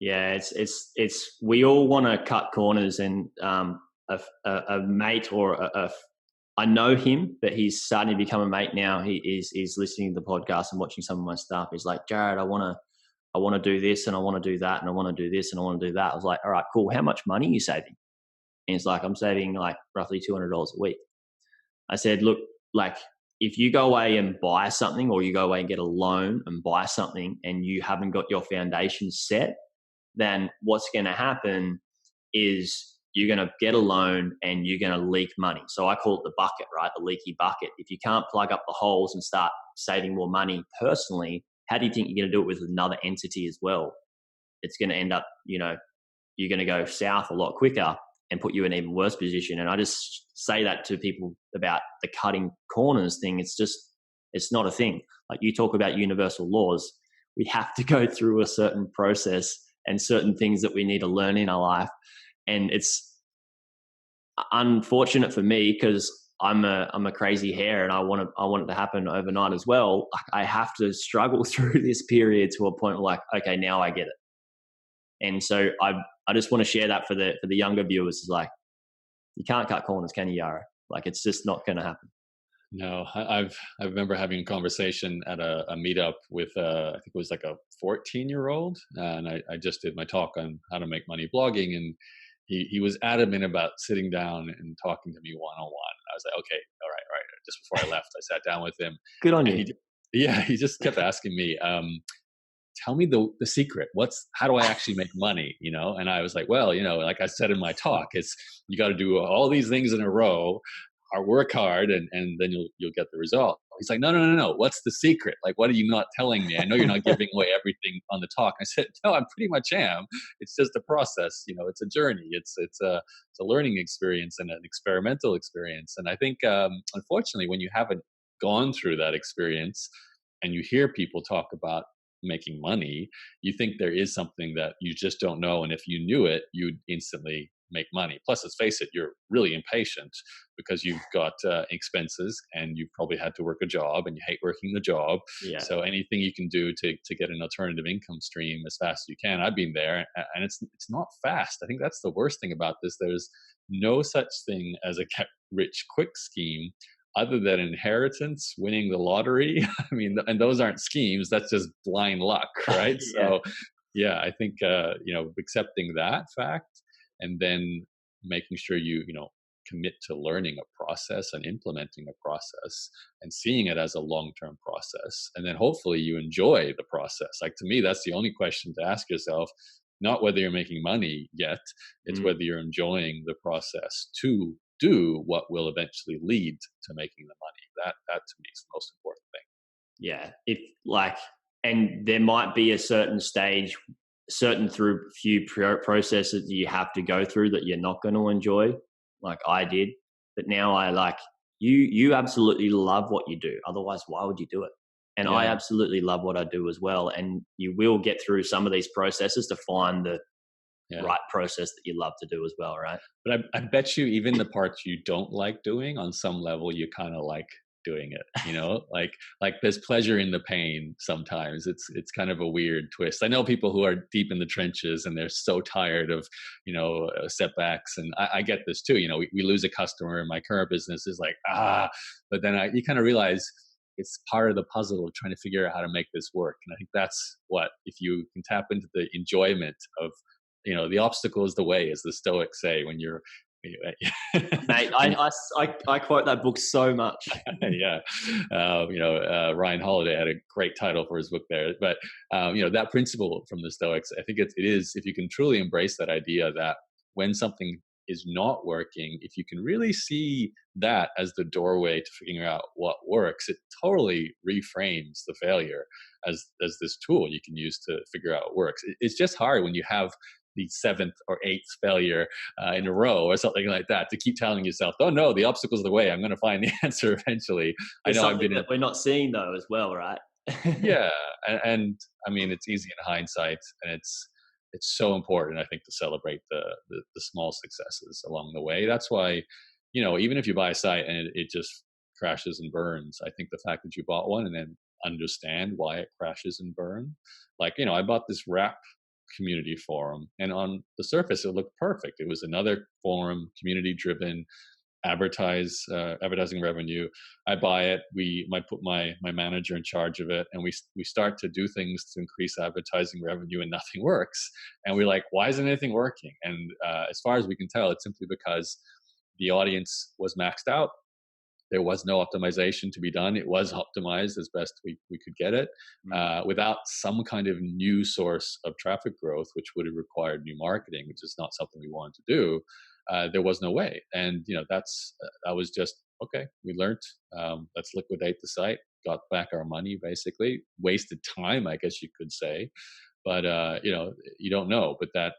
Yeah, it's we all want to cut corners, and a mate or I know him, but he's starting to become a mate now. He's listening to the podcast and watching some of my stuff. He's like, Jaryd, I want to do this and I want to do that and I want to do this and I want to do that. I was like, all right, cool. How much money are you saving? And he's like, I'm saving like roughly $200 a week. I said, look, like if you go away and buy something, or you go away and get a loan and buy something and you haven't got your foundation set, then what's going to happen is you're going to get a loan and you're going to leak money. So I call it the bucket, right? The leaky bucket. If you can't plug up the holes and start saving more money personally, how do you think you're going to do it with another entity as well? It's going to end up, you're going to go south a lot quicker and put you in an even worse position. And I just say that to people about the cutting corners thing. It's not a thing. Like you talk about universal laws, we have to go through a certain process and certain things that we need to learn in our life. And it's unfortunate for me because I'm a crazy hare and I want it to happen overnight as well. Like I have to struggle through this period to a point where like, okay, now I get it. And so I just want to share that for the younger viewers. Is like, you can't cut corners, can you, Yaro? Like it's just not going to happen. No, I remember having a conversation at a meetup with I think it was like a 14-year-old, and I just did my talk on how to make money blogging, and he was adamant about sitting down and talking to me one-on-one. I was like, okay, all right. Just before I left, I sat down with him. Good on you. He just kept asking me, tell me the secret. How do I actually make money? And I was like, well, like I said in my talk, it's you got to do all these things in a row, or work hard, and then you'll get the result. He's like, no. What's the secret? Like, what are you not telling me? I know you're not giving away everything on the talk. I said, no, I pretty much am. It's just a process. It's a journey. It's a learning experience and an experimental experience. And I think, unfortunately, when you haven't gone through that experience and you hear people talk about making money, you think there is something that you just don't know. And if you knew it, you'd instantly make money. Plus, let's face it, you're really impatient because you've got expenses and you've probably had to work a job and you hate working the job. Yeah. So anything you can do to get an alternative income stream as fast as you can. I've been there, and it's not fast. I think that's the worst thing about this. There's no such thing as a get rich quick scheme other than inheritance, winning the lottery. I mean, and those aren't schemes. That's just blind luck, right? Yeah. So yeah, I think, accepting that fact, and then making sure you commit to learning a process and implementing a process and seeing it as a long-term process. And then hopefully you enjoy the process. Like, to me, that's the only question to ask yourself, not whether you're making money yet, it's whether you're enjoying the process to do what will eventually lead to making the money. That to me is the most important thing. Yeah. And there might be a certain stage, through few processes that you have to go through that you're not going to enjoy, like I did. But now I like you absolutely love what you do. Otherwise, why would you do it? And I absolutely love what I do as well. And you will get through some of these processes to find the right process that you love to do as well, right? But I bet you even the parts you don't like doing, on some level, you kind of like doing it, like there's pleasure in the pain sometimes. It's kind of a weird twist. I know people who are deep in the trenches and they're so tired of setbacks, and I get this too. We lose a customer in my current business, is like, but then you kind of realize it's part of the puzzle of trying to figure out how to make this work. And I think that's what, if you can tap into the enjoyment of the obstacle is the way, as the Stoics say, when you're Mate, I quote that book so much. Yeah. Ryan Holiday had a great title for his book there, but that principle from the Stoics, I think it is, if you can truly embrace that idea that when something is not working, if you can really see that as the doorway to figuring out what works, it totally reframes the failure as this tool you can use to figure out what works. It's just hard when you have the 7th or 8th failure in a row or something like that, to keep telling yourself, oh no, the obstacle's the way, I'm going to find the answer eventually. It's something that we're not seeing though as well, right? Yeah. And I mean, it's easy in hindsight, and it's so important, I think, to celebrate the small successes along the way. That's why, even if you buy a site and it just crashes and burns, I think the fact that you bought one and then understand why it crashes and burns. Like, I bought this wrap community forum, and on the surface it looked perfect. It was another forum, community driven, advertising revenue. I buy it. I put my manager in charge of it, and we start to do things to increase advertising revenue, and nothing works. And we're like, why isn't anything working? And as far as we can tell, it's simply because the audience was maxed out. There was no optimization to be done. It was optimized as best we could get it, without some kind of new source of traffic growth, which would have required new marketing, which is not something we wanted to do. There was no way. And, that was just, okay, we learned, let's liquidate the site, got back our money, basically. Wasted time, I guess you could say. But, you don't know. But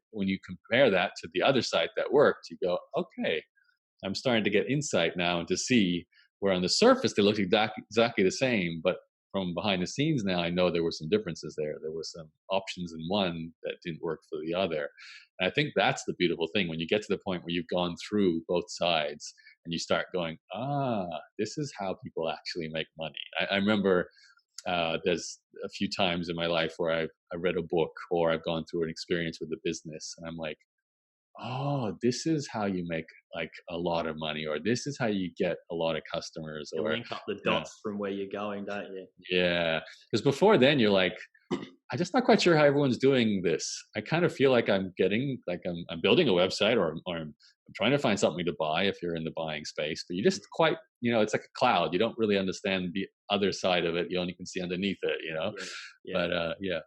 when you compare that to the other site that worked, you go, okay, I'm starting to get insight now and to see where on the surface they look exactly the same, but from behind the scenes now, I know there were some differences there. There were some options in one that didn't work for the other. And I think that's the beautiful thing when you get to the point where you've gone through both sides and you start going, this is how people actually make money. I remember there's a few times in my life where I read a book or I've gone through an experience with a business, and I'm like, oh, this is how you make like a lot of money, or this is how you get a lot of customers. You or link up the dots from where you're going, don't you? Yeah, because before then you're like, I'm just not quite sure how everyone's doing this. I kind of feel like I'm building a website, or I'm trying to find something to buy if you're in the buying space, but you just quite, it's like a cloud. You don't really understand the other side of it. You only can see underneath it, Yeah. But yeah.